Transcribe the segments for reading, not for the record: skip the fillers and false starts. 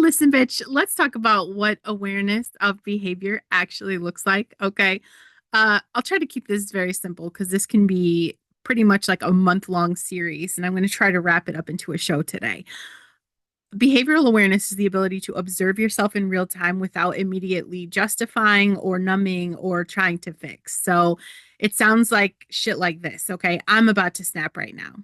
Listen, bitch, let's talk about what awareness of behavior actually looks like. Okay. I'll try to keep this very simple because this can be pretty much like a month-long series, and I'm going to try to wrap it up into a show today. Behavioral awareness is the ability to observe yourself in real time without immediately justifying or numbing or trying to fix. So it sounds like shit like this. Okay. I'm about to snap right now.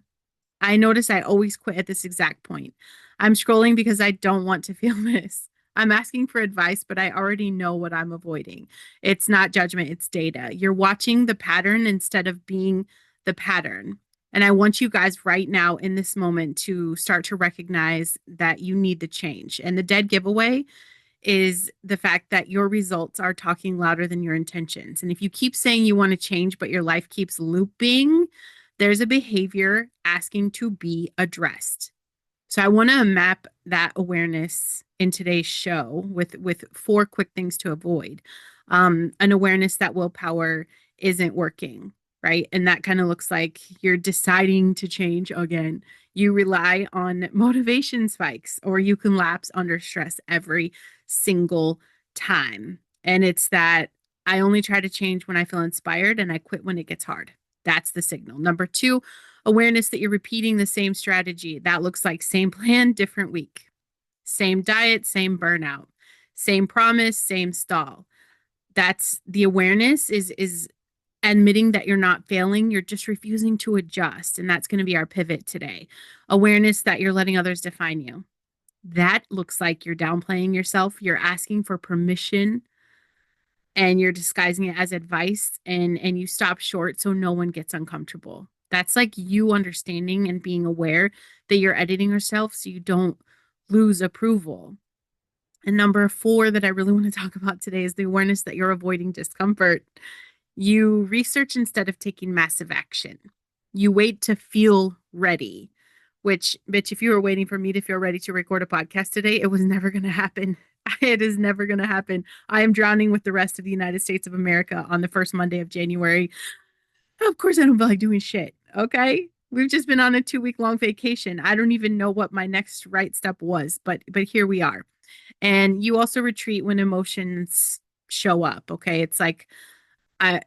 I notice I always quit at this exact point. I'm scrolling because I don't want to feel this. I'm asking for advice, but I already know what I'm avoiding. It's not judgment, it's data. You're watching the pattern instead of being the pattern. And I want you guys right now in this moment to start to recognize that you need the change. And the dead giveaway is the fact that your results are talking louder than your intentions. And if you keep saying you want to change, but your life keeps looping, there's a behavior asking to be addressed. So I want to map that awareness in today's show with four quick things to avoid. An awareness that willpower isn't working, right? And that kind of looks like you're deciding to change again. You rely on motivation spikes, or you can lapse under stress every single time. And it's that I only try to change when I feel inspired and I quit when it gets hard. That's the signal. Number two, awareness that you're repeating the same strategy. That looks like same plan, different week, same diet, same burnout, same promise, same stall. That's the awareness is admitting that you're not failing, you're just refusing to adjust. And that's going to be our pivot today. Awareness that you're letting others define you. That looks like you're downplaying yourself, you're asking for permission and you're disguising it as advice and you stop short so no one gets uncomfortable. That's like you understanding and being aware that you're editing yourself so you don't lose approval. And number four that I really want to talk about today is the awareness that you're avoiding discomfort. You research instead of taking massive action. You wait to feel ready, which, bitch, if you were waiting for me to feel ready to record a podcast today, it was never going to happen. It is never going to happen. I am drowning with the rest of the United States of America on the first Monday of January. Of course, I don't feel like doing shit. Okay. We've just been on a 2 week long vacation. I don't even know what my next right step was, but here we are. And you also retreat when emotions show up. Okay. It's like,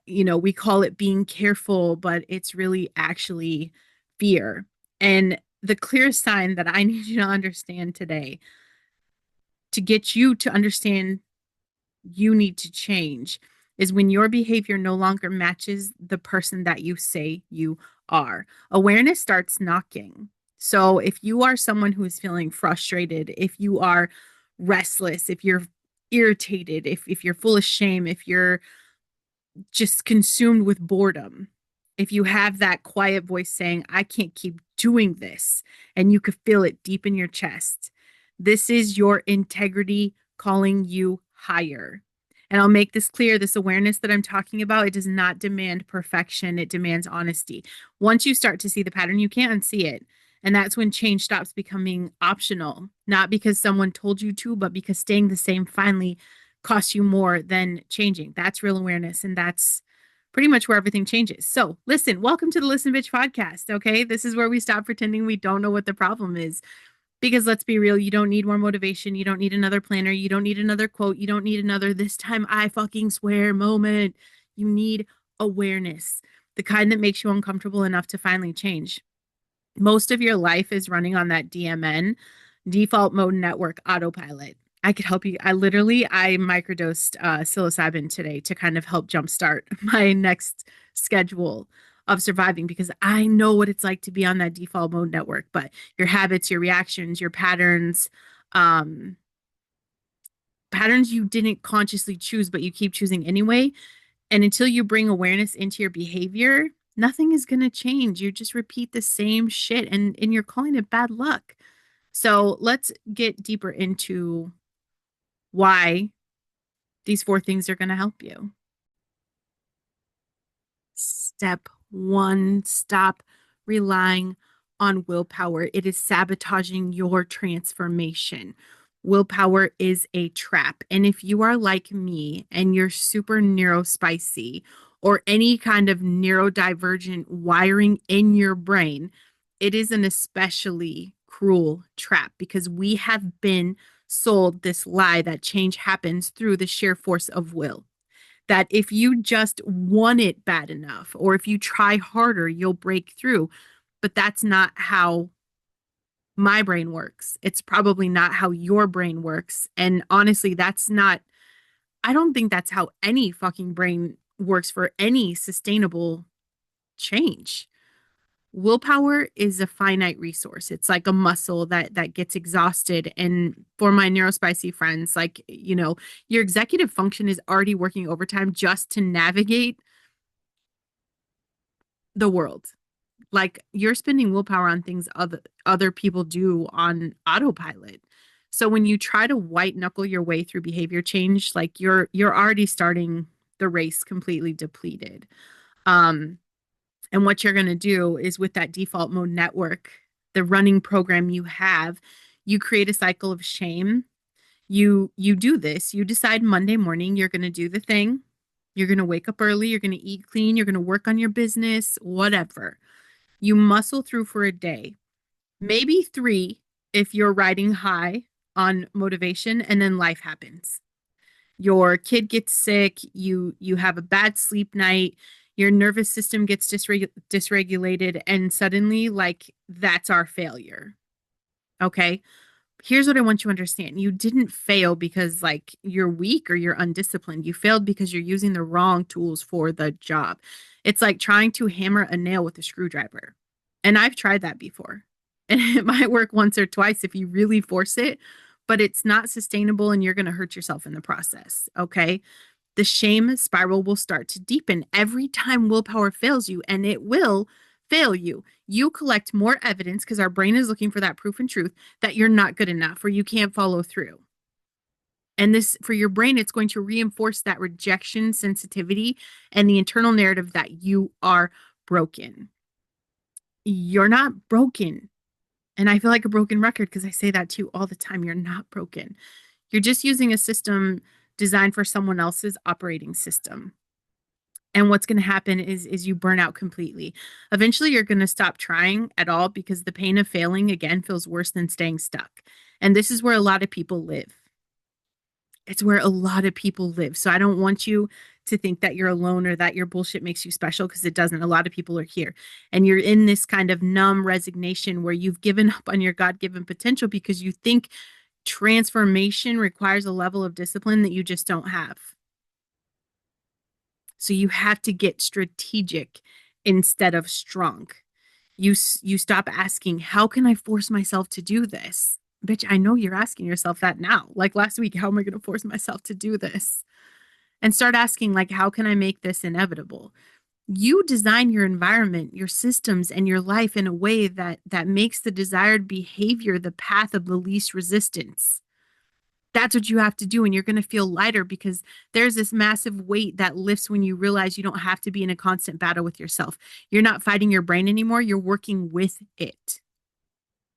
we call it being careful, but it's really actually fear. And the clearest sign that I need you to understand today to get you to understand you need to change is when your behavior no longer matches the person that you say you are. Awareness starts knocking. So if you are someone who is feeling frustrated, if you are restless, if you're irritated, if you're full of shame, if you're just consumed with boredom, if you have that quiet voice saying, I can't keep doing this, and you could feel it deep in your chest, this is your integrity calling you higher. And I'll make this clear, this awareness that I'm talking about, it does not demand perfection. It demands honesty. Once you start to see the pattern, you can't unsee it. And that's when change stops becoming optional, not because someone told you to, but because staying the same finally costs you more than changing. That's real awareness. And that's pretty much where everything changes. So listen, welcome to the Listen Bitch podcast. Okay. This is where we stop pretending we don't know what the problem is. Because let's be real, you don't need more motivation. You don't need another planner. You don't need another quote. You don't need another this time I fucking swear moment. You need awareness, the kind that makes you uncomfortable enough to finally change. Most of your life is running on that DMN, default mode network autopilot. I could help you. I microdosed psilocybin today to kind of help jumpstart my next schedule of surviving because I know what it's like to be on that default mode network. But your habits, your reactions, your um, patterns you didn't consciously choose, but you keep choosing anyway. And until you bring awareness into your behavior, nothing is going to change. You just repeat the same shit and you're calling it bad luck. So let's get deeper into why these four things are going to help you. Step one, stop relying on willpower. It is sabotaging your transformation. Willpower is a trap. And if you are like me and you're super neurospicy or any kind of neurodivergent wiring in your brain, it is an especially cruel trap because we have been sold this lie that change happens through the sheer force of will. That if you just want it bad enough, or if you try harder, you'll break through. But that's not how my brain works. It's probably not how your brain works. And honestly, I don't think that's how any fucking brain works for any sustainable change. Willpower is a finite resource. It's like a muscle that gets exhausted. And for my neurospicy friends, like, your executive function is already working overtime just to navigate the world. Like, you're spending willpower on things other people do on autopilot. So when you try to white knuckle your way through behavior change, like, you're already starting the race completely depleted. Um, and what you're going to do is, with that default mode network, the running program you have, you create a cycle of shame. You do this. You decide Monday morning you're going to do the thing. You're going to wake up early, you're going to eat clean, you're going to work on your business, whatever. You muscle through for a day, maybe three if you're riding high on motivation, and then life happens. Your kid gets sick, you have a bad sleep night, your nervous system gets dysregulated, and suddenly, like, that's our failure. Okay? Here's what I want you to understand. You didn't fail because, like, you're weak or you're undisciplined. You failed because you're using the wrong tools for the job. It's like trying to hammer a nail with a screwdriver. And I've tried that before. And it might work once or twice if you really force it, but it's not sustainable and you're going to hurt yourself in the process. Okay? The shame spiral will start to deepen every time willpower fails you, and it will fail you. You collect more evidence because our brain is looking for that proof and truth that you're not good enough or you can't follow through. And this, for your brain, it's going to reinforce that rejection sensitivity and the internal narrative that you are broken. You're not broken. And I feel like a broken record because I say that to you all the time. You're not broken. You're just using a system designed for someone else's operating system. And what's going to happen is you burn out completely. Eventually, you're going to stop trying at all because the pain of failing again feels worse than staying stuck. And this is where a lot of people live. It's where a lot of people live. So I don't want you to think that you're alone or that your bullshit makes you special, because it doesn't. A lot of people are here. And you're in this kind of numb resignation where you've given up on your God-given potential because you think transformation requires a level of discipline that you just don't have. So you have to get strategic instead of strong. You stop asking, how can I force myself to do this? Bitch, I know you're asking yourself that now. Like last week, how am I going to force myself to do this? And start asking, like, how can I make this inevitable? You design your environment, your systems, and your life in a way that makes the desired behavior the path of the least resistance. That's what you have to do. And you're going to feel lighter because there's this massive weight that lifts when you realize you don't have to be in a constant battle with yourself. You're not fighting your brain anymore. You're working with it.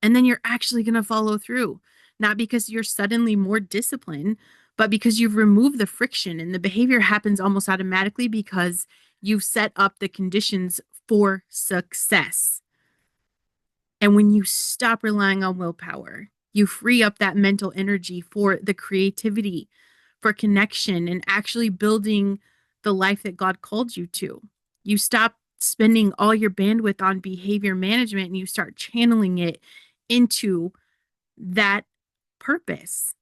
And then you're actually going to follow through, not because you're suddenly more disciplined, but because you've removed the friction, and the behavior happens almost automatically because you've set up the conditions for success. And when you stop relying on willpower, you free up that mental energy for the creativity, for connection, and actually building the life that God called you to. You stop spending all your bandwidth on behavior management and you start channeling it into that purpose.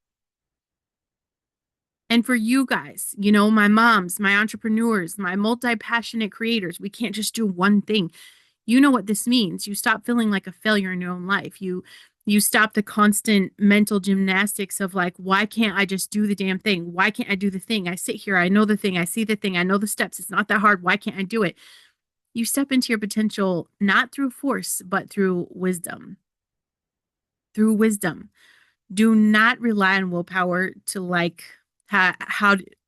And for you guys, my moms, my entrepreneurs, my multi-passionate creators, we can't just do one thing. You know what this means. You stop feeling like a failure in your own life. You stop the constant mental gymnastics of, like, why can't I just do the damn thing? Why can't I do the thing? I sit here, I know the thing, I see the thing, I know the steps. It's not that hard. Why can't I do it? You step into your potential not through force, but through wisdom. Through wisdom. Do not rely on willpower to, like,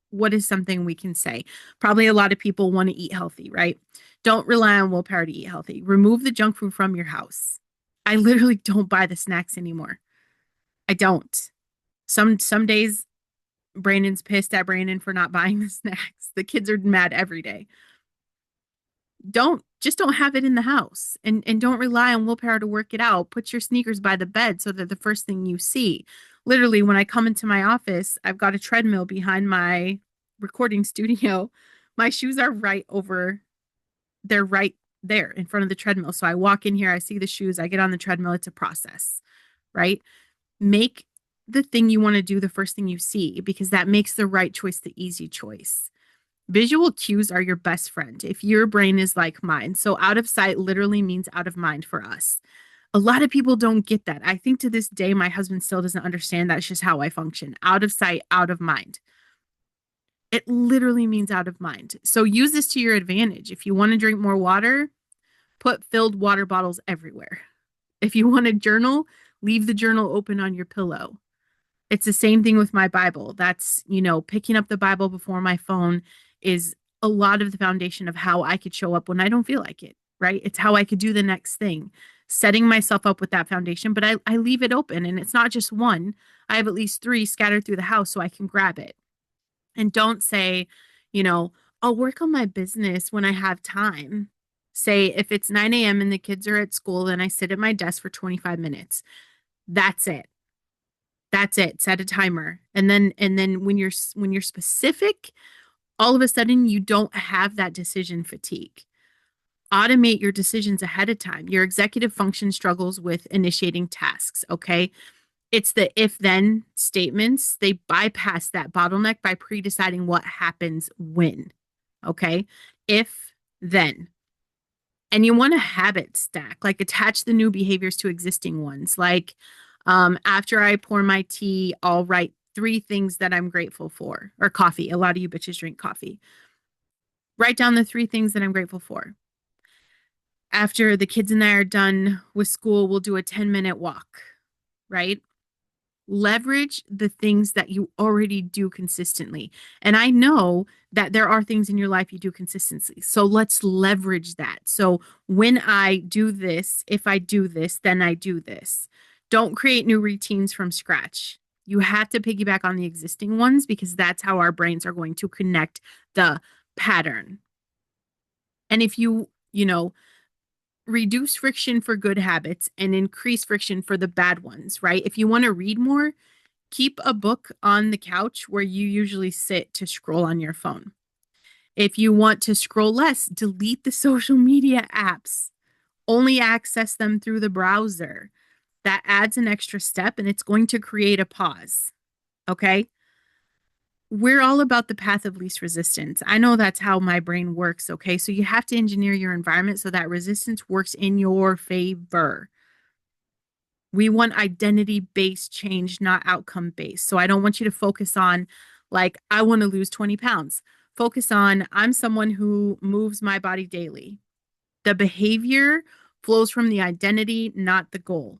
what is something we can say? Probably a lot of people want to eat healthy, right? Don't rely on willpower to eat healthy. Remove the junk food from your house. I literally don't buy the snacks anymore. I don't. Some days Brandon's pissed at Brandon for not buying the snacks. The kids are mad every day. Don't Just don't have it in the house and don't rely on willpower to work it out. Put your sneakers by the bed so they're the first thing you see. Literally, when I come into my office, I've got a treadmill behind my recording studio. My shoes are right over, they're right there in front of the treadmill. So I walk in here, I see the shoes, I get on the treadmill. It's a process, right? Make the thing you want to do the first thing you see because that makes the right choice the easy choice. Visual cues are your best friend if your brain is like mine. So, out of sight literally means out of mind for us. A lot of people don't get that. I think to this day, my husband still doesn't understand that's just how I function. Out of sight, out of mind. It literally means out of mind. So, use this to your advantage. If you want to drink more water, put filled water bottles everywhere. If you want to journal, leave the journal open on your pillow. It's the same thing with my Bible. That's, picking up the Bible before my phone is a lot of the foundation of how I could show up when I don't feel like it, right? It's how I could do the next thing, setting myself up with that foundation. But I leave it open and it's not just one. I have at least three scattered through the house so I can grab it. And don't say, you know, I'll work on my business when I have time. Say if it's 9 a.m. and the kids are at school, then I sit at my desk for 25 minutes. That's it. That's it. Set a timer. And then when you're specific, all of a sudden you don't have that decision fatigue. Automate your decisions ahead of time. Your executive function struggles with initiating tasks, okay? It's the if then statements. They bypass that bottleneck by pre-deciding what happens when, okay? If then. And you want a habit stack, like attach the new behaviors to existing ones. Like after I pour my tea, I'll write three things that I'm grateful for, or coffee. A lot of you bitches drink coffee. Write down the three things that I'm grateful for. After the kids and I are done with school, we'll do a 10-minute walk, right? Leverage the things that you already do consistently. And I know that there are things in your life you do consistently. So let's leverage that. So when I do this, if I do this, then I do this. Don't create new routines from scratch. You have to piggyback on the existing ones because that's how our brains are going to connect the pattern. And if you reduce friction for good habits and increase friction for the bad ones, right? If you want to read more, keep a book on the couch where you usually sit to scroll on your phone. If you want to scroll less, delete the social media apps. Only access them through the browser. That adds an extra step and it's going to create a pause. Okay? We're all about the path of least resistance. I know that's how my brain works. Okay. So you have to engineer your environment so that resistance works in your favor. We want identity based change, not outcome based. So I don't want you to focus on, like, I want to lose 20 pounds. Focus on, I'm someone who moves my body daily. The behavior flows from the identity, not the goal.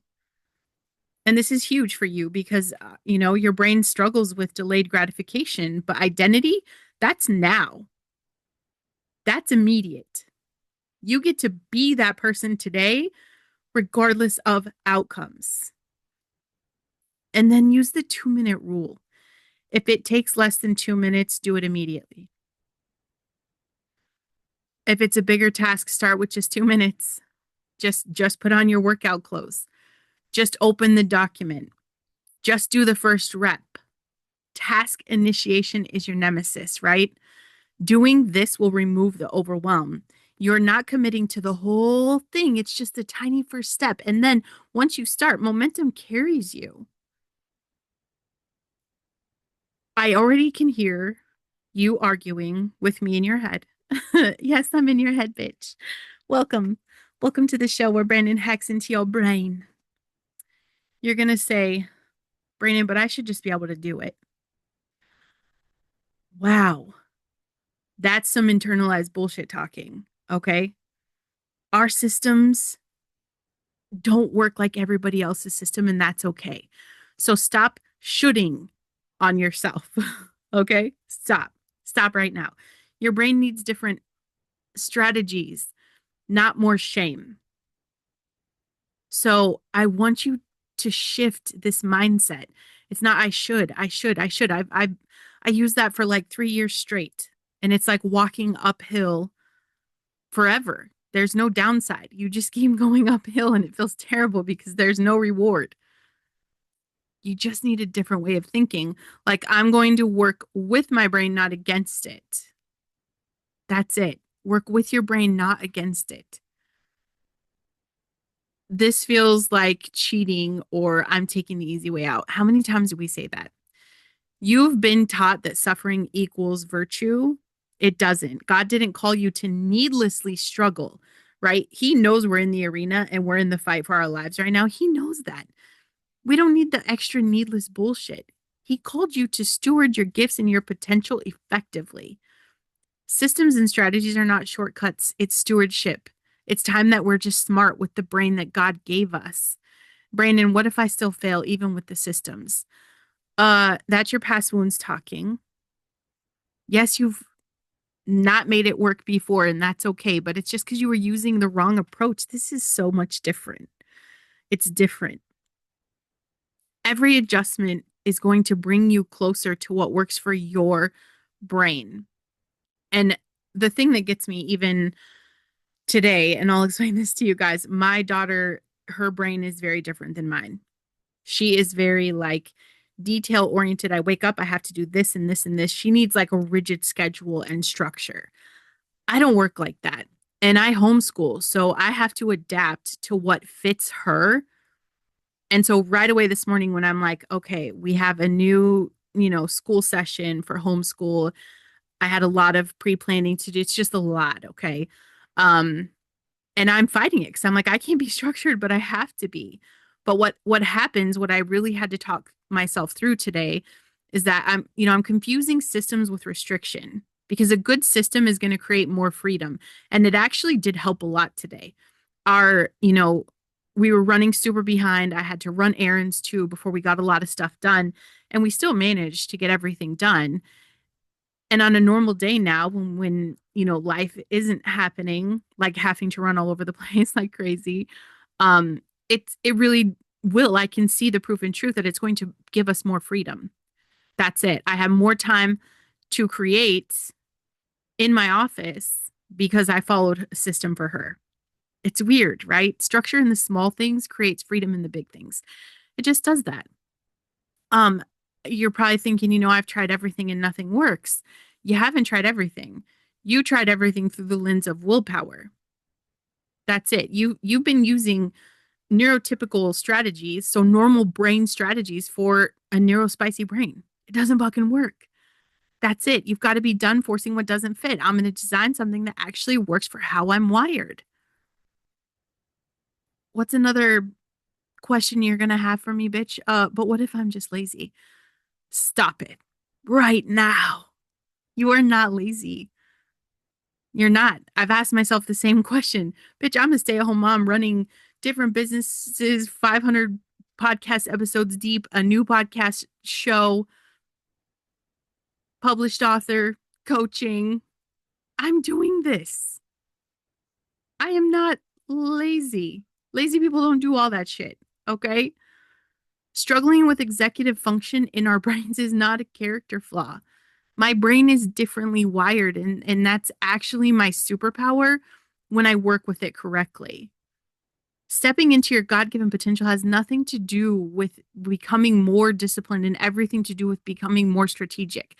And this is huge for you because, your brain struggles with delayed gratification, but identity, that's now. That's immediate. You get to be that person today, regardless of outcomes. And then use the 2-minute rule. If it takes less than 2 minutes, do it immediately. If it's a bigger task, start with just 2 minutes. Just put on your workout clothes. Just open the document. Just do the first rep. Task initiation is your nemesis, right? Doing this will remove the overwhelm. You're not committing to the whole thing. It's just a tiny first step. And then once you start, momentum carries you. I already can hear you arguing with me in your head. Yes, I'm in your head, bitch. Welcome. Welcome to the show where Brandon hacks into your brain. You're going to say, Brandon, but I should just be able to do it. Wow. That's some internalized bullshit talking. Okay. Our systems don't work like everybody else's system, and that's okay. So stop shooting on yourself. Okay. Stop right now. Your brain needs different strategies, not more shame. So I want you to shift this mindset. It's not I should. I used that for like 3 years straight. And it's like walking uphill forever. There's no downside. You just keep going uphill and it feels terrible because there's no reward. You just need a different way of thinking. Like, I'm going to work with my brain, not against it. That's it. Work with your brain, not against it. This feels like cheating or I'm taking the easy way out. How many times do we say that? You've been taught that suffering equals virtue. It doesn't. God didn't call you to needlessly struggle, right? He knows we're in the arena and we're in the fight for our lives right now. He knows that. We don't need the extra needless bullshit. He called you to steward your gifts and your potential effectively. Systems and strategies are not shortcuts, it's stewardship. It's time that we're just smart with the brain that God gave us. Brandon, what if I still fail even with the systems? That's your past wounds talking. Yes, you've not made it work before, and that's okay, but it's just because you were using the wrong approach. This is so much different. It's different. Every adjustment is going to bring you closer to what works for your brain. And the thing that gets me even today, and I'll explain this to you guys, my daughter, her brain is very different than mine. She is very like detail oriented. I wake up, I have to do this and this and this. She needs like a rigid schedule and structure. I don't work like that. And I homeschool, so I have to adapt to what fits her. And so right away this morning when I'm like, okay, we have a new, school session for homeschool. I had a lot of pre-planning to do. It's just a lot, okay? Um, and I'm fighting it because I'm like, I can't be structured, but I have to be. But what happens, what I really had to talk myself through today is that I'm confusing systems with restriction because a good system is going to create more freedom. And it actually did help a lot today. We were running super behind. I had to run errands too before we got a lot of stuff done. And we still managed to get everything done. And on a normal day now, when life isn't happening, like having to run all over the place like crazy, it really will. I can see the proof and truth that it's going to give us more freedom. That's it. I have more time to create in my office because I followed a system for her. It's weird, right? Structure in the small things creates freedom in the big things. It just does that. Um, you're probably thinking, I've tried everything and nothing works. You haven't tried everything. You tried everything through the lens of willpower. That's it. You've been using neurotypical strategies, so normal brain strategies for a neurospicy brain. It doesn't fucking work. That's it. You've got to be done forcing what doesn't fit. I'm going to design something that actually works for how I'm wired. What's another question you're going to have for me, bitch? But what if I'm just lazy? Stop it right now. You are not lazy. You're not. I've asked myself the same question. Bitch, I'm a stay-at-home mom running different businesses, 500 podcast episodes deep, a new podcast show, published author, coaching. I'm doing this. I am not lazy. Lazy people don't do all that shit, okay? Struggling with executive function in our brains is not a character flaw. My brain is differently wired, and that's actually my superpower when I work with it correctly. Stepping into your God-given potential has nothing to do with becoming more disciplined and everything to do with becoming more strategic.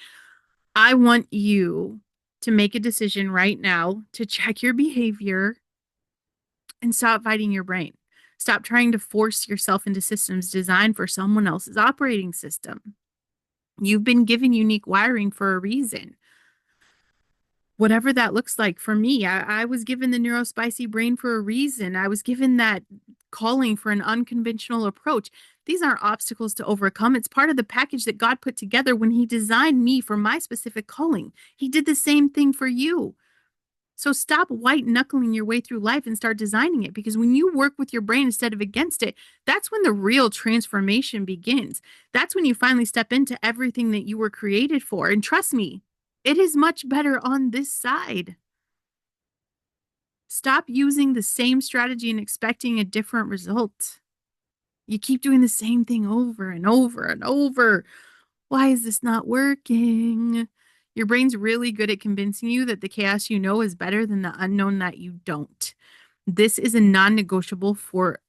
I want you to make a decision right now to check your behavior and stop fighting your brain. Stop trying to force yourself into systems designed for someone else's operating system. You've been given unique wiring for a reason. Whatever that looks like for me, I was given the neurospicy brain for a reason. I was given that calling for an unconventional approach. These aren't obstacles to overcome. It's part of the package that God put together when He designed me for my specific calling. He did the same thing for you. So stop white knuckling your way through life and start designing it, because when you work with your brain instead of against it, that's when the real transformation begins. That's when you finally step into everything that you were created for. And trust me, it is much better on this side. Stop using the same strategy and expecting a different result. You keep doing the same thing over and over and over. Why is this not working? Your brain's really good at convincing you that the chaos you know is better than the unknown that you don't. This is a non negotiable for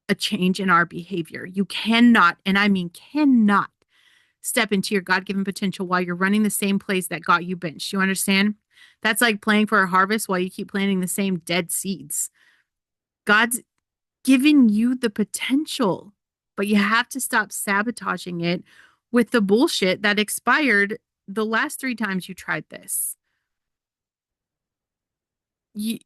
a change in our behavior. You cannot, and I mean cannot, step into your God given potential while you're running the same plays that got you benched. You understand? That's like playing for a harvest while you keep planting the same dead seeds. God's given you the potential, but you have to stop sabotaging it with the bullshit that expired the last three times you tried this. You,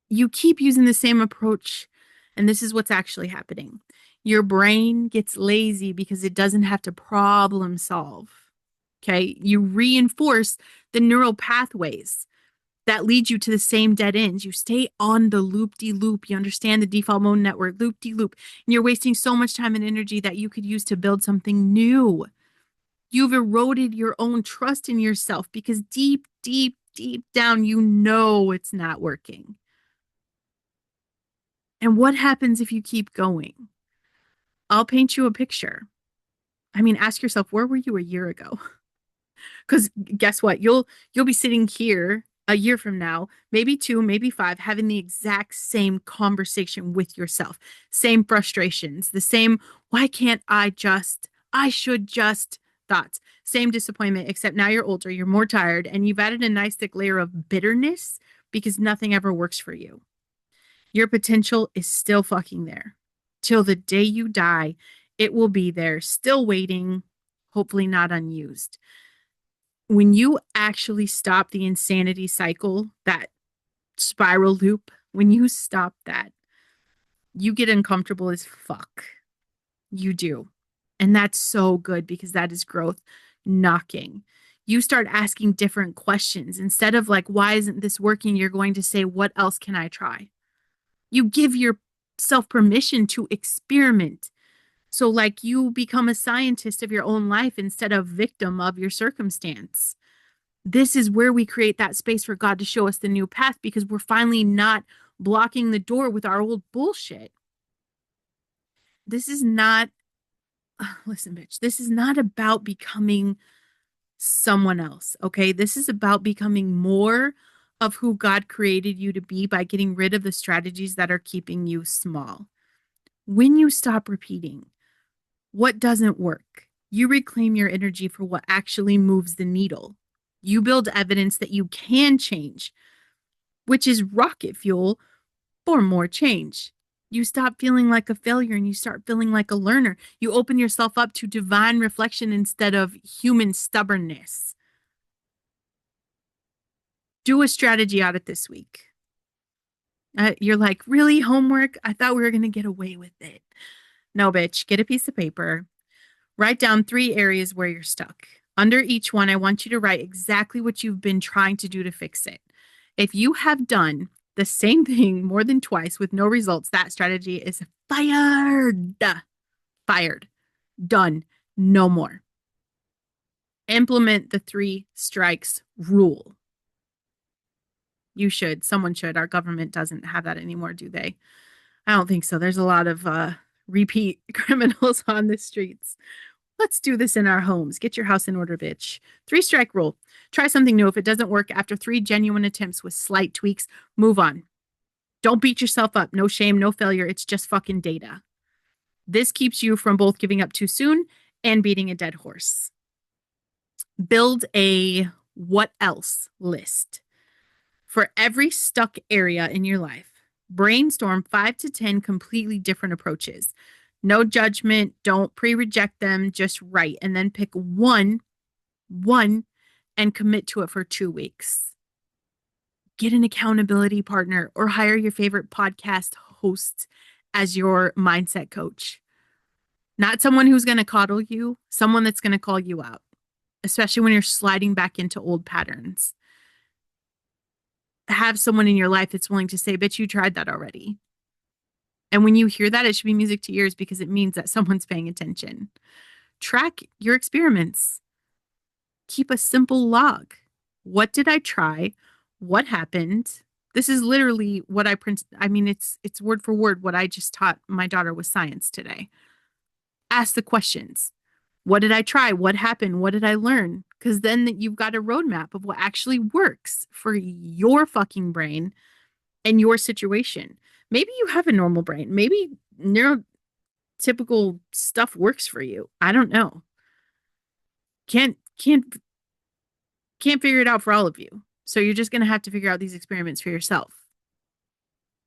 you keep using the same approach, and this is what's actually happening. Your brain gets lazy because it doesn't have to problem solve. Okay. You reinforce the neural pathways that lead you to the same dead ends. You stay on the loop de loop. You understand the default mode network, loop de loop. And you're wasting so much time and energy that you could use to build something new. You've eroded your own trust in yourself because deep, deep, deep down, you know it's not working. And what happens if you keep going? I'll paint you a picture. I mean, ask yourself, where were you a year ago? Because guess what? You'll be sitting here a year from now, maybe two, maybe five, having the exact same conversation with yourself, same frustrations, the same, why can't I should just thoughts, same disappointment, except now you're older, you're more tired, and you've added a nice thick layer of bitterness because nothing ever works for you. Your potential is still fucking there. Till the day you die, it will be there, still waiting, hopefully not unused. When you actually stop the insanity cycle, that spiral loop, when you stop that, you get uncomfortable as fuck. You do. And that's so good because that is growth knocking. You start asking different questions. Instead of like, why isn't this working? You're going to say, what else can I try? You give yourself permission to experiment. So, like, you become a scientist of your own life instead of victim of your circumstance. This is where we create that space for God to show us the new path because we're finally not blocking the door with our old bullshit. This is not, listen, bitch, this is not about becoming someone else, okay? This is about becoming more of who God created you to be by getting rid of the strategies that are keeping you small. When you stop repeating what doesn't work, you reclaim your energy for what actually moves the needle. You build evidence that you can change, which is rocket fuel for more change. You stop feeling like a failure and you start feeling like a learner. You open yourself up to divine reflection instead of human stubbornness. Do a strategy audit this week. You're like, really, homework? I thought we were going to get away with it. No, bitch, get a piece of paper. Write down 3 areas where you're stuck. Under each one, I want you to write exactly what you've been trying to do to fix it. If you have done the same thing more than twice with no results, that strategy is fired. Fired. Done. No more. Implement the 3 strikes rule. You should. Someone should. Our government doesn't have that anymore, do they? I don't think so. There's a lot of repeat criminals on the streets. Let's do this in our homes. Get your house in order, bitch. 3 strike rule. Try something new. If it doesn't work after 3 genuine attempts with slight tweaks, move on. Don't beat yourself up. No shame, no failure. It's just fucking data. This keeps you from both giving up too soon and beating a dead horse. Build a what else list. For every stuck area in your life, brainstorm 5 to 10 completely different approaches. No judgment. Don't pre-reject them. Just write and then pick one, and commit to it for 2 weeks. Get an accountability partner or hire your favorite podcast host as your mindset coach. Not someone who's going to coddle you, someone that's going to call you out, especially when you're sliding back into old patterns. Have someone in your life that's willing to say, bitch, you tried that already. And when you hear that, it should be music to ears because it means that someone's paying attention. Track your experiments. Keep a simple log. What did I try? What happened? This is literally what I print. I mean, it's word for word what I just taught my daughter with science today. Ask the questions. What did I try? What happened? What did I learn? Because then you've got a roadmap of what actually works for your fucking brain and your situation. Maybe you have a normal brain. Maybe neurotypical stuff works for you. I don't know. Can't figure it out for all of you. So you're just going to have to figure out these experiments for yourself.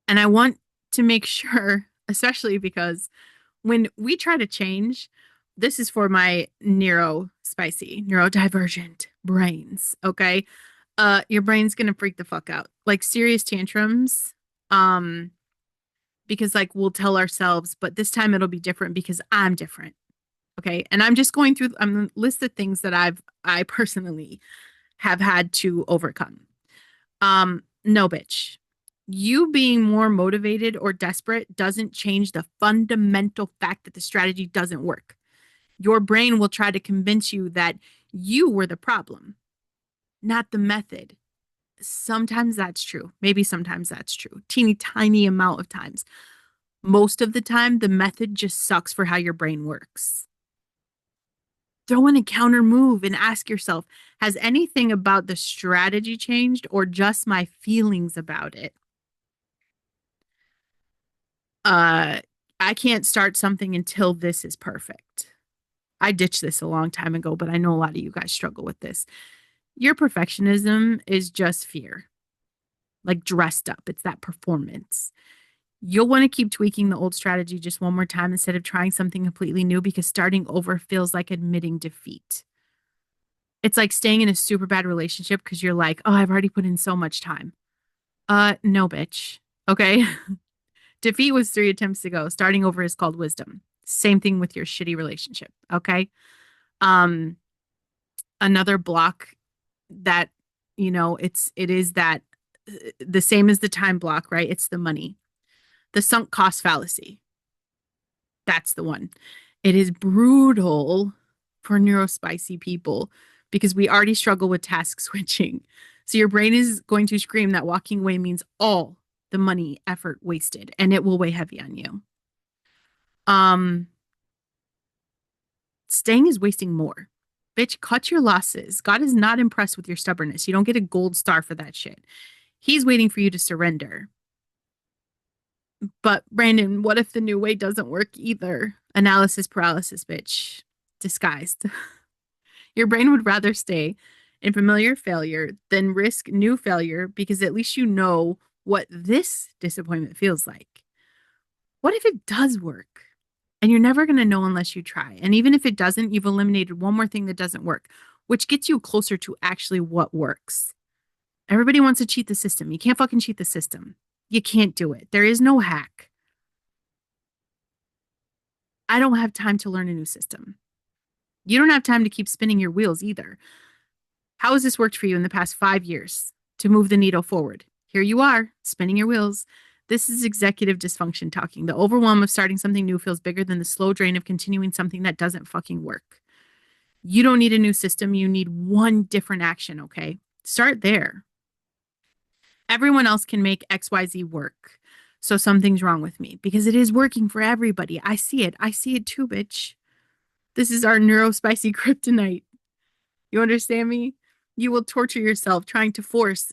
And I want to make sure, especially because when we try to change, this is for my neurodivergent brains, okay? Your brain's gonna freak the fuck out. Like serious tantrums. Um, because like we'll tell ourselves, but this time it'll be different because I'm different. Okay. And I'm just going through I'm list of things that I personally have had to overcome. No, bitch. You being more motivated or desperate doesn't change the fundamental fact that the strategy doesn't work. Your brain will try to convince you that you were the problem, not the method. Sometimes that's true. Maybe sometimes that's true. Teeny tiny amount of times. Most of the time, the method just sucks for how your brain works. Throw in a counter move and ask yourself, has anything about the strategy changed or just my feelings about it? Uh, I can't start something until this is perfect. I ditched this a long time ago, but I know a lot of you guys struggle with this. Your perfectionism is just fear, like dressed up. It's that performance. You'll want to keep tweaking the old strategy just one more time instead of trying something completely new because starting over feels like admitting defeat. It's like staying in a super bad relationship because you're like, oh, I've already put in so much time. No, bitch. Okay. Defeat was 3 attempts ago. Starting over is called wisdom. Same thing with your shitty relationship. Okay. Um, Another block that, it is that the same as the time block, right? It's the money, the sunk cost fallacy. That's the one. It is brutal for neurospicy people because we already struggle with task switching. So your brain is going to scream that walking away means all the money, effort wasted, and it will weigh heavy on you. Um, Staying is wasting more. Bitch, cut your losses. God is not impressed with your stubbornness. You don't get a gold star for that shit. He's waiting for you to surrender. But Brandon, what if the new way doesn't work either? Analysis paralysis, bitch. Disguised. Your brain would rather stay in familiar failure than risk new failure because at least you know what this disappointment feels like. What if it does work? And you're never going to know unless you try. And even if it doesn't, you've eliminated one more thing that doesn't work, which gets you closer to actually what works. Everybody wants to cheat the system. You can't fucking cheat the system. You can't do it. There is no hack. I don't have time to learn a new system. You don't have time to keep spinning your wheels either. How has this worked for you in the past 5 years to move the needle forward? Here you are, spinning your wheels. This is executive dysfunction talking. The overwhelm of starting something new feels bigger than the slow drain of continuing something that doesn't fucking work. You don't need a new system. You need one different action, okay? Start there. Everyone else can make XYZ work. So something's wrong with me because it is working for everybody. I see it. I see it too, bitch. This is our neurospicy kryptonite. You understand me? You will torture yourself trying to force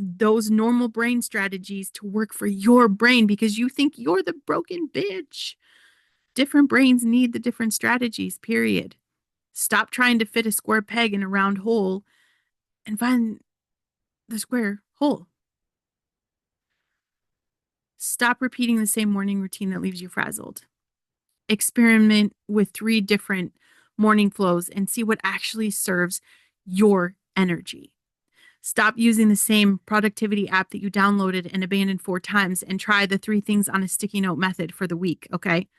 those normal brain strategies to work for your brain because you think you're the broken bitch. Different brains need the different strategies, period. Stop trying to fit a square peg in a round hole and find the square hole. Stop repeating the same morning routine that leaves you frazzled. Experiment with 3 different morning flows and see what actually serves your energy. Stop using the same productivity app that you downloaded and abandoned 4 times and try the 3 things on a sticky note method for the week, okay?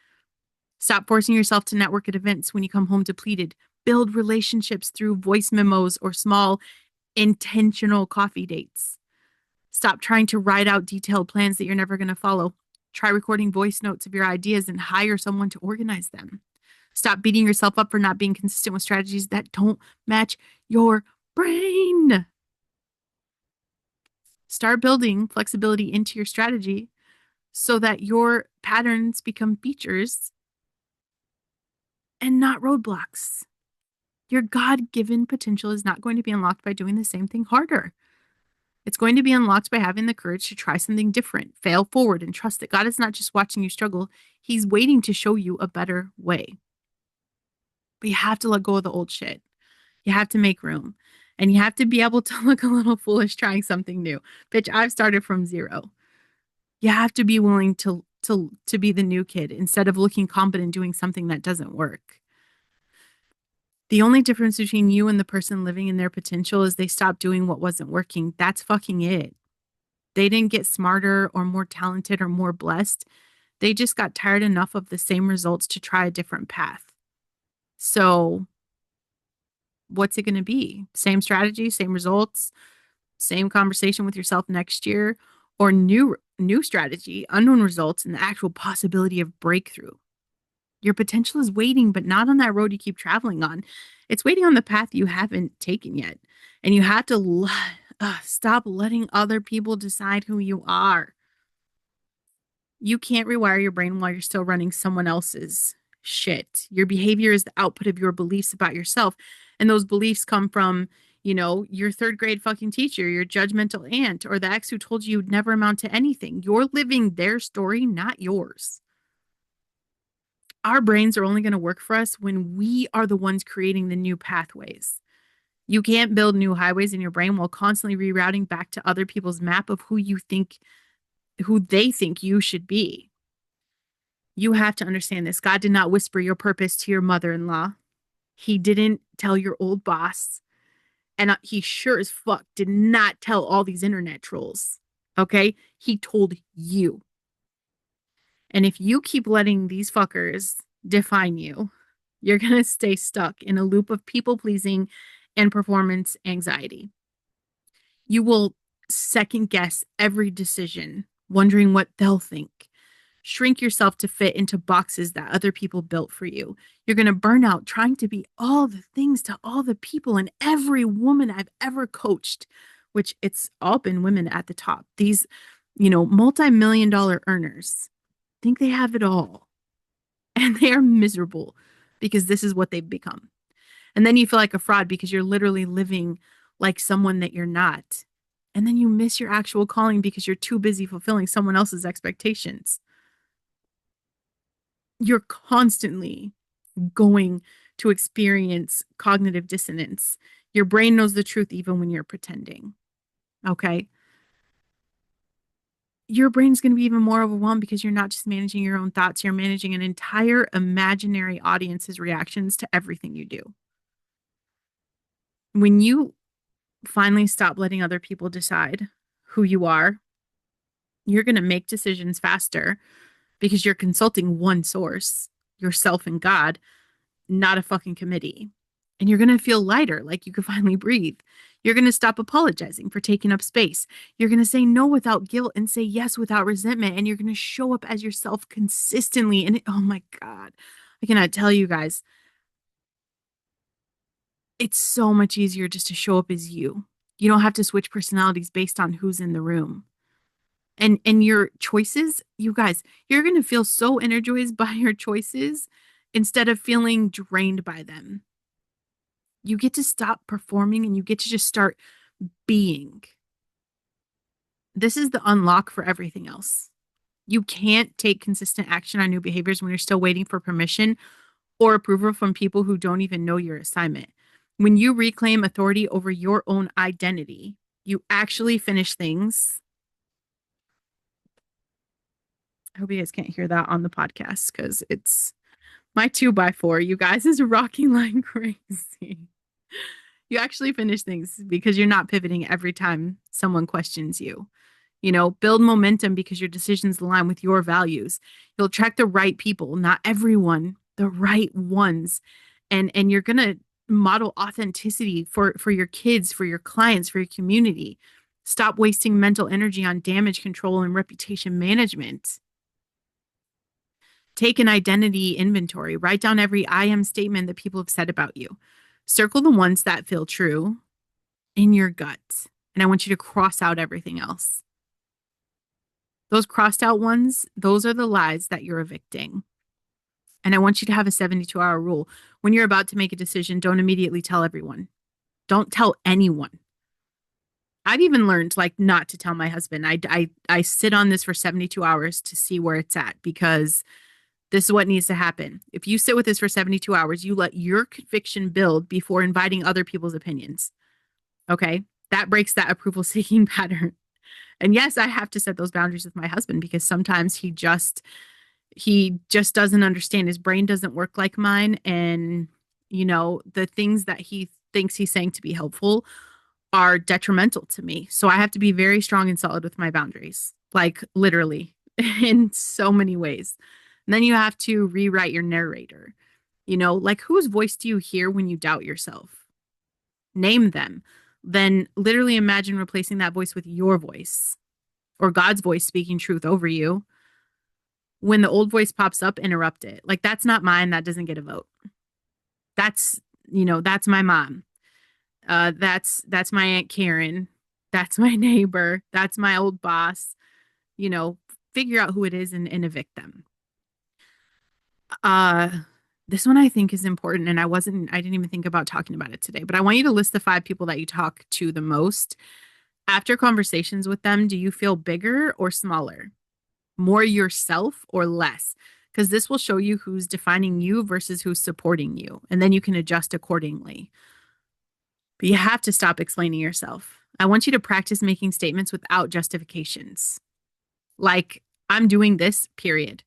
Stop forcing yourself to network at events when you come home depleted. Build relationships through voice memos or small, intentional coffee dates. Stop trying to write out detailed plans that you're never going to follow. Try recording voice notes of your ideas and hire someone to organize them. Stop beating yourself up for not being consistent with strategies that don't match your brain. Start building flexibility into your strategy so that your patterns become features and not roadblocks. Your God given potential is not going to be unlocked by doing the same thing harder. It's going to be unlocked by having the courage to try something different, fail forward, and trust that God is not just watching you struggle, He's waiting to show you a better way. But you have to let go of the old shit. You have to make room. And you have to be able to look a little foolish trying something new. Bitch, I've started from zero. You have to be willing to be the new kid instead of looking competent doing something that doesn't work. The only difference between you and the person living in their potential is they stopped doing what wasn't working. That's fucking it. They didn't get smarter or more talented or more blessed. They just got tired enough of the same results to try a different path. So, what's it going to be? Same strategy, same results, same conversation with yourself next year, or new strategy, unknown results, and the actual possibility of breakthrough. Your potential is waiting, but not on that road you keep traveling on. It's waiting on the path you haven't taken yet. And you have to stop letting other people decide who you are. You can't rewire your brain while you're still running someone else's shit. Your behavior is the output of your beliefs about yourself. And those beliefs come from, your third grade fucking teacher, your judgmental aunt, or the ex who told you you'd never amount to anything. You're living their story, not yours. Our brains are only going to work for us when we are the ones creating the new pathways. You can't build new highways in your brain while constantly rerouting back to other people's map of who they think you should be. You have to understand this. God did not whisper your purpose to your mother-in-law. He didn't tell your old boss. And he sure as fuck did not tell all these internet trolls. Okay? He told you. And if you keep letting these fuckers define you, you're going to stay stuck in a loop of people pleasing and performance anxiety. You will second guess every decision, wondering what they'll think. Shrink yourself to fit into boxes that other people built for you. You're going to burn out trying to be all the things to all the people and every woman I've ever coached, which it's all been women at the top. These, multi-million dollar earners think they have it all and they are miserable because this is what they've become. And then you feel like a fraud because you're literally living like someone that you're not. And then you miss your actual calling because you're too busy fulfilling someone else's expectations. You're constantly going to experience cognitive dissonance. Your brain knows the truth even when you're pretending. Okay. Your brain's going to be even more overwhelmed because you're not just managing your own thoughts, you're managing an entire imaginary audience's reactions to everything you do. When you finally stop letting other people decide who you are, you're going to make decisions faster because you're consulting one source, yourself and God, not a fucking committee. And you're going to feel lighter, like you can finally breathe. You're going to stop apologizing for taking up space. You're going to say no without guilt and say yes without resentment. And you're going to show up as yourself consistently. And oh my God, I cannot tell you guys, it's so much easier just to show up as you. You don't have to switch personalities based on who's in the room. And your choices, you guys, you're going to feel so energized by your choices instead of feeling drained by them. You get to stop performing and you get to just start being. This is the unlock for everything else. You can't take consistent action on new behaviors when you're still waiting for permission or approval from people who don't even know your assignment. When you reclaim authority over your own identity, you actually finish things. I hope you guys can't hear that on the podcast because it's my 2x4. You guys is rocking like crazy. You actually finish things because you're not pivoting every time someone questions you. Build momentum because your decisions align with your values. You'll attract the right people, not everyone, the right ones. And you're going to model authenticity for your kids, for your clients, for your community. Stop wasting mental energy on damage control and reputation management. Take an identity inventory. Write down every I am statement that people have said about you. Circle the ones that feel true in your gut. And I want you to cross out everything else. Those crossed out ones, those are the lies that you're evicting. And I want you to have a 72-hour rule. When you're about to make a decision, don't immediately tell everyone. Don't tell anyone. I've even learned like not to tell my husband. I sit on this for 72 hours to see where it's at because this is what needs to happen. If you sit with this for 72 hours, you let your conviction build before inviting other people's opinions. Okay? That breaks that approval seeking pattern. And yes, I have to set those boundaries with my husband because sometimes he just doesn't understand. His brain doesn't work like mine and the things that he thinks he's saying to be helpful are detrimental to me. So I have to be very strong and solid with my boundaries, like literally in so many ways. And then you have to rewrite your narrator. Like whose voice do you hear when you doubt yourself? Name them. Then literally imagine replacing that voice with your voice or God's voice speaking truth over you. When the old voice pops up, interrupt it. Like that's not mine. That doesn't get a vote. That's my mom. That's my Aunt Karen. That's my neighbor. That's my old boss. You know, Figure out who it is and evict them. Uh, this one I think is important, and I didn't even think about talking about it today, but I want you to list the 5 people that you talk to the most. After conversations with them, do you feel bigger or smaller? More yourself or less? Because this will show you who's defining you versus who's supporting you, and then you can adjust accordingly. But you have to stop explaining yourself. I want you to practice making statements without justifications. Like, I'm doing this, period.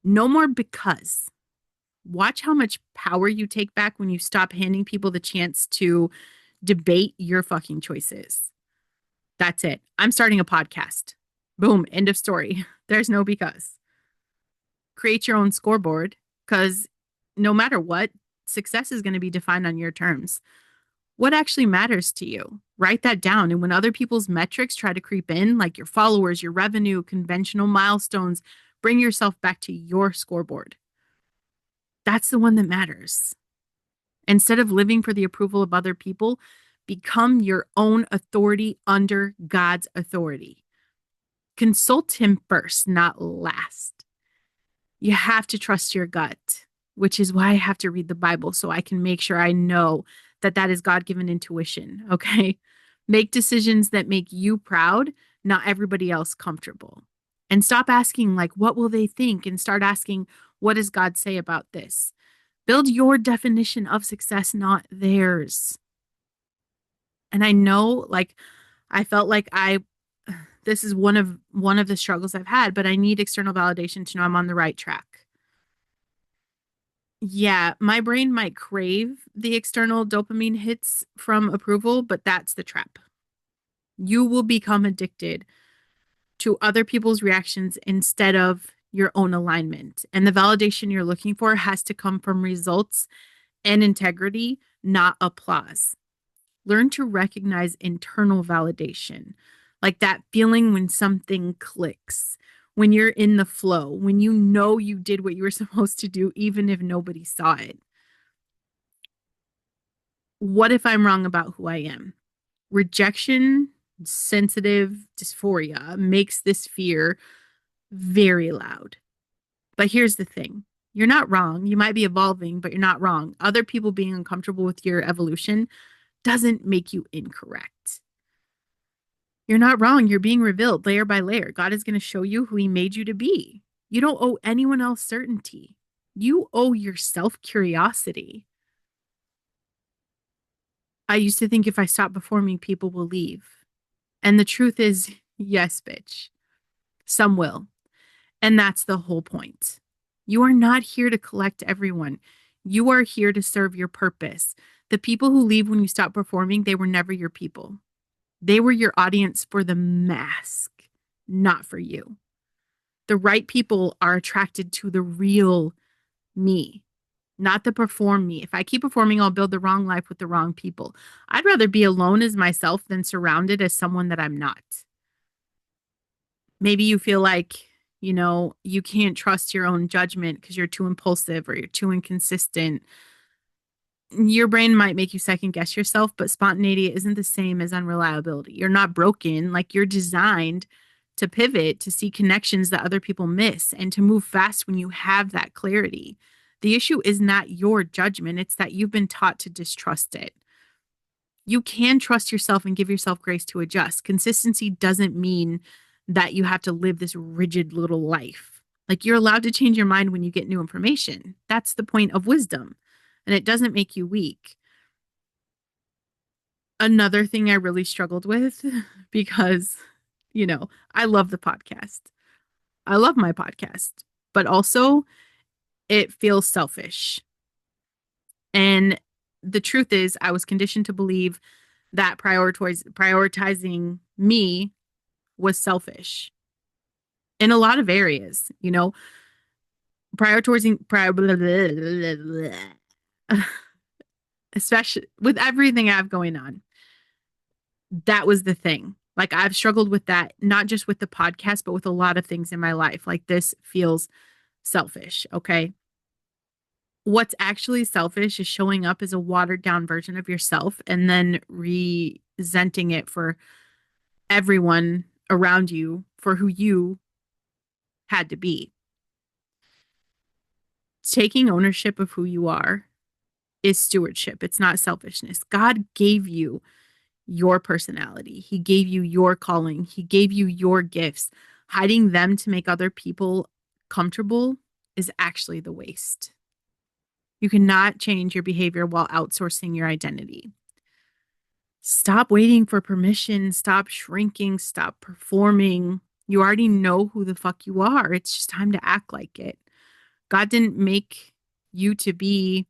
No more because. Watch how much power you take back when you stop handing people the chance to debate your fucking choices. That's it. I'm starting a podcast. Boom, end of story. There's no because. Create your own scoreboard because no matter what, success is going to be defined on your terms. What actually matters to you? Write that down. And when other people's metrics try to creep in, like your followers, your revenue, conventional milestones, bring yourself back to your scoreboard. That's the one that matters. Instead of living for the approval of other people, become your own authority under God's authority. Consult Him first, not last. You have to trust your gut, which is why I have to read the Bible so I can make sure I know that that is God-given intuition, okay? Make decisions that make you proud, not everybody else comfortable. And stop asking, like, what will they think? And start asking, what does God say about this? Build your definition of success, not theirs. And I know, like, I felt like this is one of the struggles I've had, but I need external validation to know I'm on the right track. Yeah, my brain might crave the external dopamine hits from approval, but that's the trap. You will become addicted to other people's reactions instead of your own alignment. And the validation you're looking for has to come from results and integrity, not applause. Learn to recognize internal validation, like that feeling when something clicks, when you're in the flow, when you know you did what you were supposed to do, even if nobody saw it. What if I'm wrong about who I am? Rejection, sensitive dysphoria makes this fear very loud. But here's the thing. You're not wrong. You might be evolving, but you're not wrong. Other people being uncomfortable with your evolution doesn't make you incorrect. You're not wrong. You're being revealed layer by layer. God is going to show you who He made you to be. You don't owe anyone else certainty. You owe yourself curiosity. I used to think if I stop performing, people will leave. And the truth is, yes, bitch. Some will. And that's the whole point. You are not here to collect everyone. You are here to serve your purpose. The people who leave when you stop performing, they were never your people. They were your audience for the mask, not for you. The right people are attracted to the real me, not the perform me. If I keep performing, I'll build the wrong life with the wrong people. I'd rather be alone as myself than surrounded as someone that I'm not. Maybe you feel like, you can't trust your own judgment because you're too impulsive or you're too inconsistent. Your brain might make you second guess yourself, but spontaneity isn't the same as unreliability. You're not broken. Like you're designed to pivot, to see connections that other people miss, and to move fast when you have that clarity. The issue is not your judgment, it's that you've been taught to distrust it. You can trust yourself and give yourself grace to adjust. Consistency doesn't mean that you have to live this rigid little life. Like you're allowed to change your mind when you get new information. That's the point of wisdom. And it doesn't make you weak. Another thing I really struggled with because, I love the podcast. I love my podcast, but also it feels selfish. And the truth is, I was conditioned to believe that prioritizing me was selfish in a lot of areas, prioritizing, especially with everything I have going on. That was the thing. Like I've struggled with that, not just with the podcast, but with a lot of things in my life. Like this feels selfish. Okay. What's actually selfish is showing up as a watered down version of yourself and then resenting it for everyone around you for who you had to be. Taking ownership of who you are is stewardship. It's not selfishness. God gave you your personality. He gave you your calling. He gave you your gifts. Hiding them to make other people comfortable is actually the waste. You cannot change your behavior while outsourcing your identity. Stop waiting for permission. Stop shrinking. Stop performing. You already know who the fuck you are. It's just time to act like it. God didn't make you to be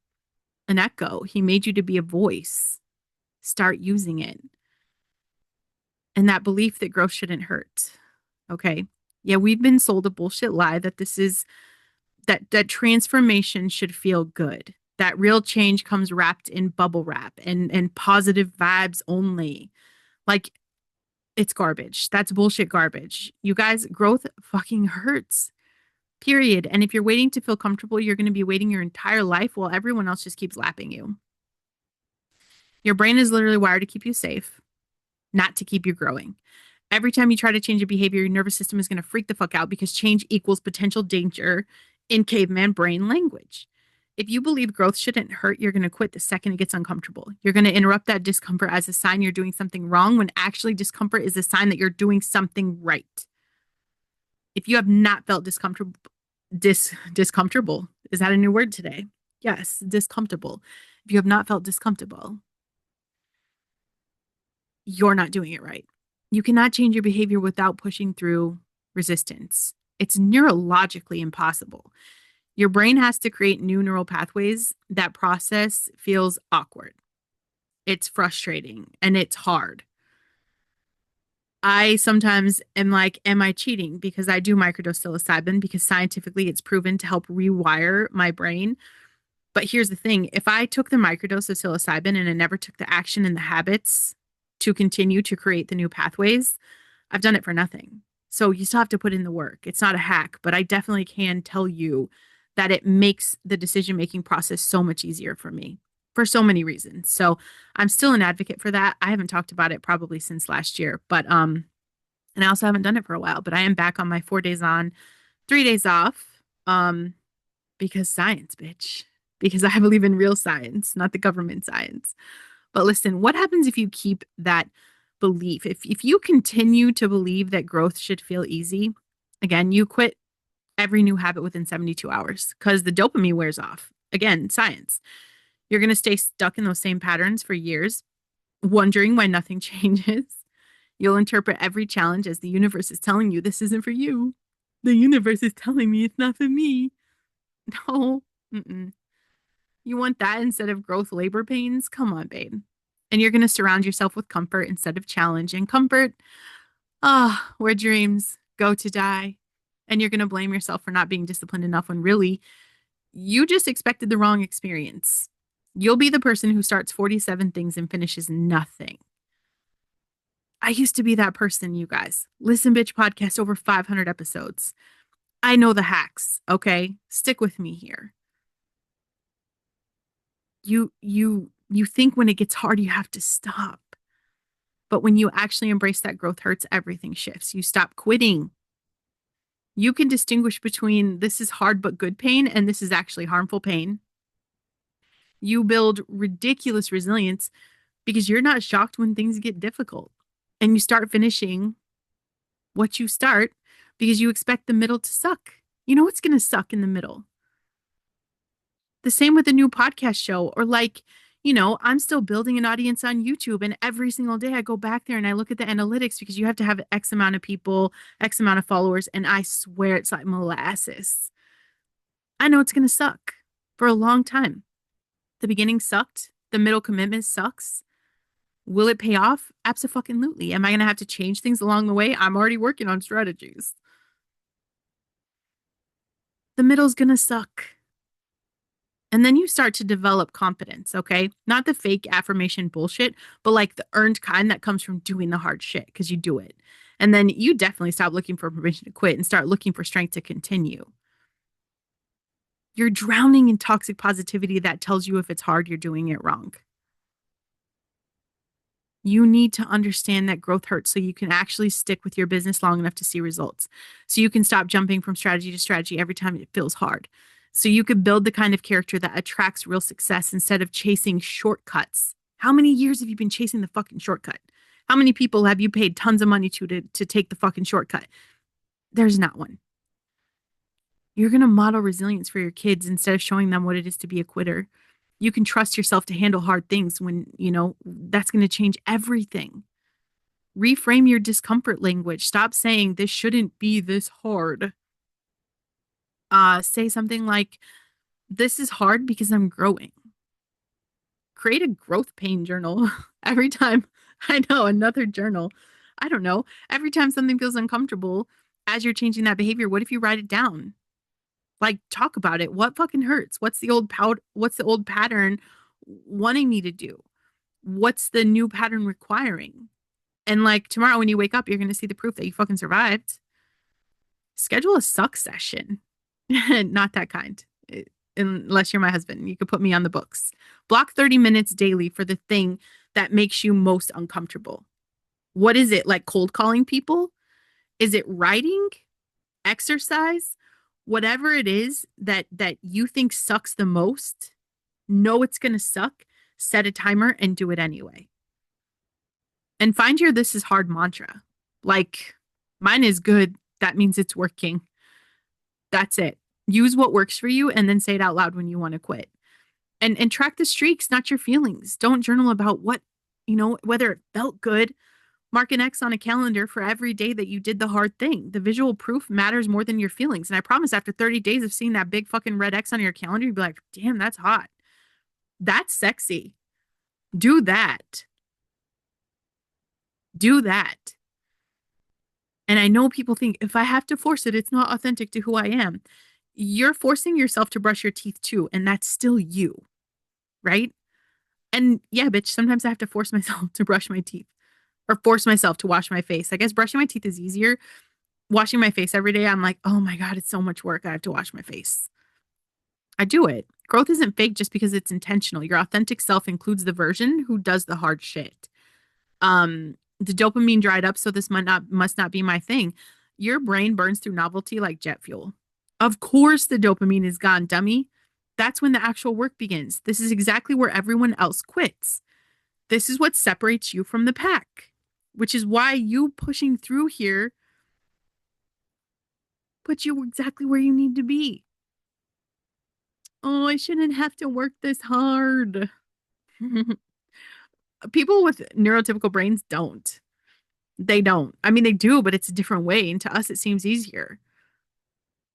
an echo. He made you to be a voice. Start using it. And that belief that growth shouldn't hurt. Okay. Yeah, we've been sold a bullshit lie that this is that transformation should feel good. That real change comes wrapped in bubble wrap and positive vibes only. Like it's garbage. That's bullshit garbage. You guys, growth fucking hurts. Period. And if you're waiting to feel comfortable, you're going to be waiting your entire life while everyone else just keeps lapping you. Your brain is literally wired to keep you safe, not to keep you growing. Every time you try to change a behavior, your nervous system is going to freak the fuck out because change equals potential danger in caveman brain language. If you believe growth shouldn't hurt, you're going to quit the second it gets uncomfortable. You're going to interrupt that discomfort as a sign you're doing something wrong when actually discomfort is a sign that you're doing something right. If you have not felt discomfortable, is that a new word today? Yes, discomfortable. If you have not felt discomfortable, you're not doing it right. You cannot change your behavior without pushing through resistance. It's neurologically impossible. Your brain has to create new neural pathways. That process feels awkward. It's frustrating and it's hard. I sometimes am like, am I cheating? Because I do microdose psilocybin because scientifically it's proven to help rewire my brain. But here's the thing. If I took the microdose of psilocybin and I never took the action and the habits to continue to create the new pathways, I've done it for nothing. So you still have to put in the work. It's not a hack, but I definitely can tell you that it makes the decision-making process so much easier for me for so many reasons. So I'm still an advocate for that. I haven't talked about it probably since last year, but and I also haven't done it for a while, but I am back on my 4 days on, 3 days off. Because science, bitch. Because I believe in real science, not the government science. But listen, what happens if you keep that belief? If you continue to believe that growth should feel easy, again, you quit every new habit within 72 hours because the dopamine wears off. Again, science. You're going to stay stuck in those same patterns for years, wondering why nothing changes. You'll interpret every challenge as the universe is telling you this isn't for you. The universe is telling me it's not for me. No. Mm-mm. You want that instead of growth labor pains? Come on, babe. And you're going to surround yourself with comfort instead of challenge. And comfort, where dreams go to die. And you're going to blame yourself for not being disciplined enough when really you just expected the wrong experience. You'll be the person who starts 47 things and finishes nothing. I used to be that person, you guys. Listen, bitch podcast, over 500 episodes. I know the hacks, okay? Stick with me here. You think when it gets hard, you have to stop. But when you actually embrace that growth hurts, everything shifts. You stop quitting. You can distinguish between this is hard but good pain and this is actually harmful pain. You build ridiculous resilience because you're not shocked when things get difficult. And you start finishing what you start because you expect the middle to suck. You know what's going to suck in the middle? The same with a new podcast show, or like, I'm still building an audience on YouTube, and every single day I go back there and I look at the analytics because you have to have X amount of people, X amount of followers, and I swear it's like molasses. I know it's going to suck for a long time. The beginning sucked. The middle commitment sucks. Will it pay off? Absolutely. Am I going to have to change things along the way? I'm already working on strategies. The middle's going to suck. And then you start to develop confidence, okay? Not the fake affirmation bullshit, but like the earned kind that comes from doing the hard shit because you do it. And then you definitely stop looking for permission to quit and start looking for strength to continue. You're drowning in toxic positivity that tells you if it's hard, you're doing it wrong. You need to understand that growth hurts so you can actually stick with your business long enough to see results. So you can stop jumping from strategy to strategy every time it feels hard. So you could build the kind of character that attracts real success instead of chasing shortcuts. How many years have you been chasing the fucking shortcut? How many people have you paid tons of money to take the fucking shortcut? There's not one. You're going to model resilience for your kids instead of showing them what it is to be a quitter. You can trust yourself to handle hard things when, that's going to change everything. Reframe your discomfort language. Stop saying this shouldn't be this hard. Say something like, this is hard because I'm growing. Create a growth pain journal every time. I know, another journal. I don't know. Every time something feels uncomfortable, as you're changing that behavior, what if you write it down? Like, talk about it. What fucking hurts? What's the old pattern wanting me to do? What's the new pattern requiring? And like tomorrow when you wake up, you're going to see the proof that you fucking survived. Schedule a suck session. Not that kind. Unless you're my husband, you could put me on the books. Block 30 minutes daily for the thing that makes you most uncomfortable. What is it? Like cold calling people? Is it writing? Exercise? Whatever it is that you think sucks the most, know it's going to suck, set a timer and do it anyway. And find your this is hard mantra. Like mine is good. That means it's working. That's it. Use what works for you and then say it out loud when you want to quit. And track the streaks, not your feelings. Don't journal about what, whether it felt good. Mark an X on a calendar for every day that you did the hard thing. The visual proof matters more than your feelings. And I promise after 30 days of seeing that big fucking red X on your calendar, you'd be like, damn, that's hot. That's sexy. Do that. Do that. And I know people think if I have to force it, it's not authentic to who I am. You're forcing yourself to brush your teeth too, and that's still you, right? And yeah, bitch, sometimes I have to force myself to brush my teeth or force myself to wash my face. I guess brushing my teeth is easier. Washing my face every day, I'm like, oh my God, it's so much work. I have to wash my face. I do it. Growth isn't fake just because it's intentional. Your authentic self includes the version who does the hard shit. The dopamine dried up, so this must not be my thing. Your brain burns through novelty like jet fuel. Of course the dopamine is gone, dummy. That's when the actual work begins. This is exactly where everyone else quits. This is what separates you from the pack, which is why you pushing through here puts you exactly where you need to be. Oh, I shouldn't have to work this hard. People with neurotypical brains don't. They don't. I mean, they do, but it's a different way. And to us, it seems easier.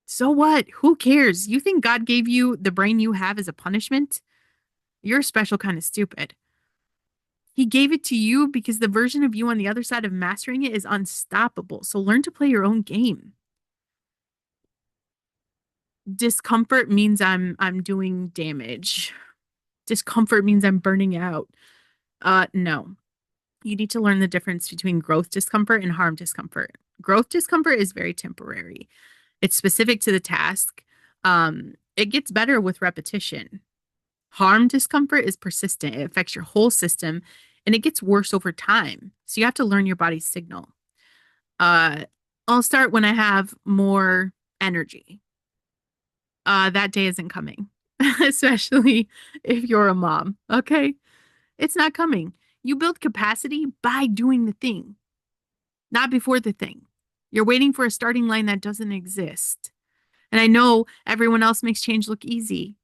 So what? Who cares? You think God gave you the brain you have as a punishment? You're a special kind of stupid. He gave it to you because the version of you on the other side of mastering it is unstoppable. So learn to play your own game. Discomfort means I'm doing damage. Discomfort means I'm burning out. No. You need to learn the difference between growth discomfort and harm discomfort. Growth discomfort is very temporary. It's specific to the task. It gets better with repetition. Harm discomfort is persistent. It affects your whole system. and it gets worse over time. So you have to learn your body's signal. Uh, I'll start when I have more energy. That day isn't coming, especially if you're a mom. Okay. It's not coming. You build capacity by doing the thing, not before the thing. You're waiting for a starting line that doesn't exist. And I know everyone else makes change look easy.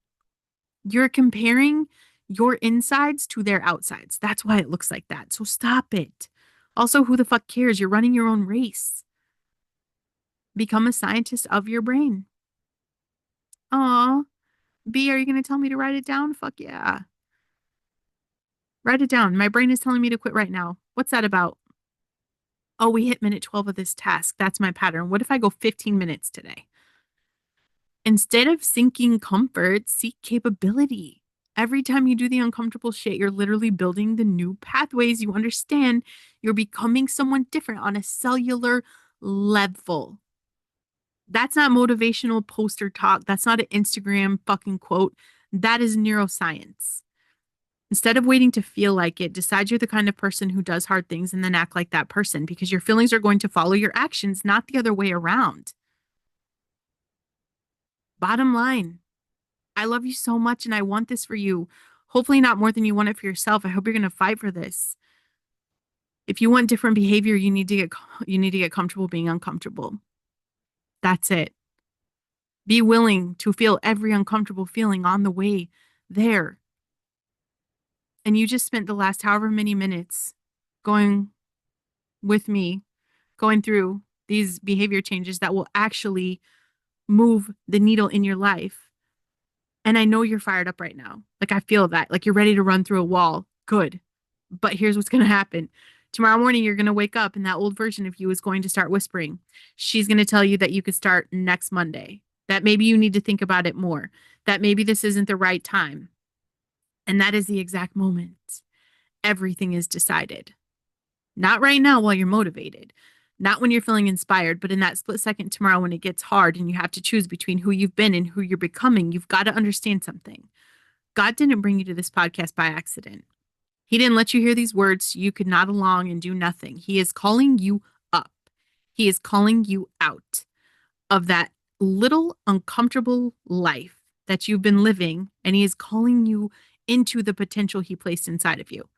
You're comparing your insides to their outsides. That's why it looks like that. So stop it. Also, who the fuck cares? You're running your own race. Become a scientist of your brain. Aw, B, are you going to tell me to write it down? Fuck yeah. Write it down. My brain is telling me to quit right now. What's that about? Oh, we hit minute 12 of this task. That's my pattern. What if I go 15 minutes today? Instead of seeking comfort, seek capability. Every time you do the uncomfortable shit, you're literally building the new pathways. You understand you're becoming someone different on a cellular level. That's not motivational poster talk. That's not an Instagram fucking quote. That is neuroscience. Instead of waiting to feel like it, decide you're the kind of person who does hard things and then act like that person because your feelings are going to follow your actions, not the other way around. Bottom line, I love you so much and I want this for you. Hopefully, not more than you want it for yourself. I hope you're going to fight for this. If you want different behavior, you need to get comfortable being uncomfortable. That's it. Be willing to feel every uncomfortable feeling on the way there. And you just spent the last however many minutes going with me, going through these behavior changes that will actually move the needle in your life. And I know you're fired up right now. Like I feel that. Like you're ready to run through a wall. Good. But here's what's going to happen. Tomorrow morning, you're going to wake up and that old version of you is going to start whispering. She's going to tell you that you could start next Monday, that maybe you need to think about it more, that maybe this isn't the right time. And that is the exact moment everything is decided. Not right now while you're motivated, not when you're feeling inspired, but in that split second tomorrow when it gets hard and you have to choose between who you've been and who you're becoming, you've got to understand something. God didn't bring you to this podcast by accident. He didn't let you hear these words so you could nod along and do nothing. He is calling you up. He is calling you out of that little uncomfortable life that you've been living, and he is calling you into the potential he placed inside of you.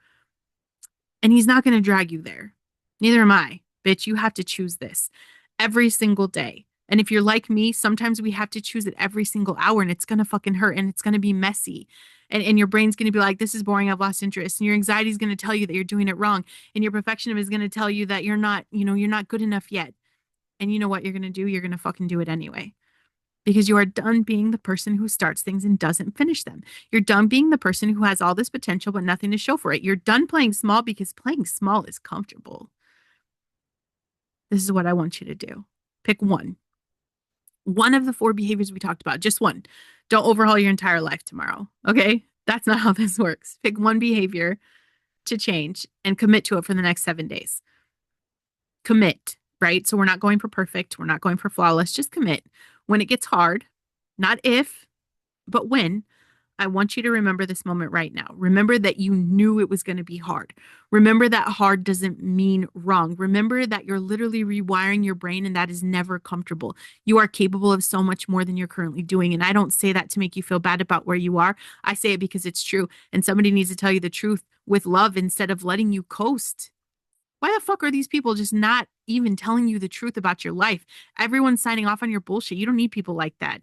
And he's not going to drag you there. Neither am I. Bitch, you have to choose this every single day. And if you're like me, sometimes we have to choose it every single hour and it's going to fucking hurt and it's going to be messy. And your brain's going to be like, this is boring. I've lost interest. And your anxiety is going to tell you that you're doing it wrong. And your perfectionism is going to tell you that you're not good enough yet. And you know what you're going to do? You're going to fucking do it anyway. Because you are done being the person who starts things and doesn't finish them. You're done being the person who has all this potential but nothing to show for it. You're done playing small because playing small is comfortable. This is what I want you to do. Pick one. One of the 4 behaviors we talked about, just one. Don't overhaul your entire life tomorrow. Okay? That's not how this works. Pick one behavior to change and commit to it for the next 7 days. Commit, right? So we're not going for perfect. We're not going for flawless. Just commit. When it gets hard, not if, but when, I want you to remember this moment right now. Remember that you knew it was going to be hard. Remember that hard doesn't mean wrong. Remember that you're literally rewiring your brain and that is never comfortable. You are capable of so much more than you're currently doing. And I don't say that to make you feel bad about where you are. I say it because it's true. And somebody needs to tell you the truth with love instead of letting you coast. Why the fuck are these people just not even telling you the truth about your life? Everyone's signing off on your bullshit. You don't need people like that.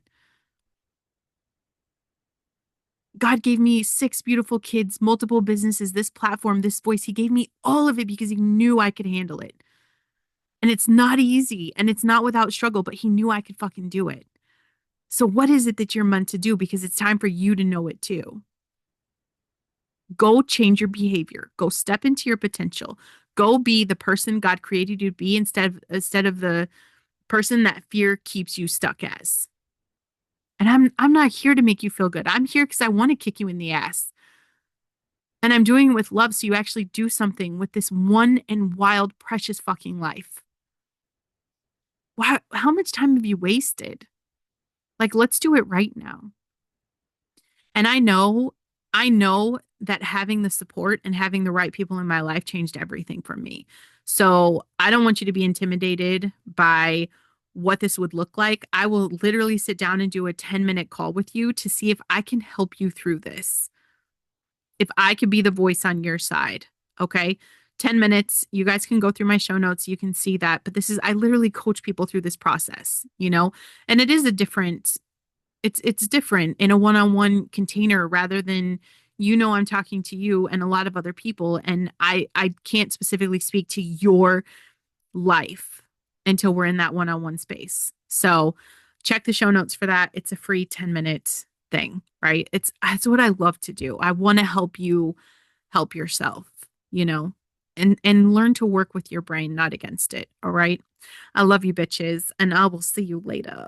God gave me 6 beautiful kids, multiple businesses, this platform, this voice. He gave me all of it because he knew I could handle it. And it's not easy and it's not without struggle, but he knew I could fucking do it. So what is it that you're meant to do? Because it's time for you to know it too. Go change your behavior. Go step into your potential. Go be the person God created you to be instead of the person that fear keeps you stuck as. And I'm not here to make you feel good. I'm here because I want to kick you in the ass. And I'm doing it with love so you actually do something with this one and wild, precious fucking life. Wow, how much time have you wasted? Like, let's do it right now. And I know that having the support and having the right people in my life changed everything for me. So I don't want you to be intimidated by what this would look like. I will literally sit down and do a 10-minute call with you to see if I can help you through this, if I could be the voice on your side. Okay. 10 minutes. You guys can go through my show notes. You can see that. But this is, I literally coach people through this process, and it is a different, it's different in a one-on-one container rather than, I'm talking to you and a lot of other people. And I can't specifically speak to your life until we're in that one-on-one space. So check the show notes for that. It's a free 10-minute thing, right? It's what I love to do. I want to help you help yourself, you know, and learn to work with your brain, not against it. All right. I love you bitches, and I will see you later.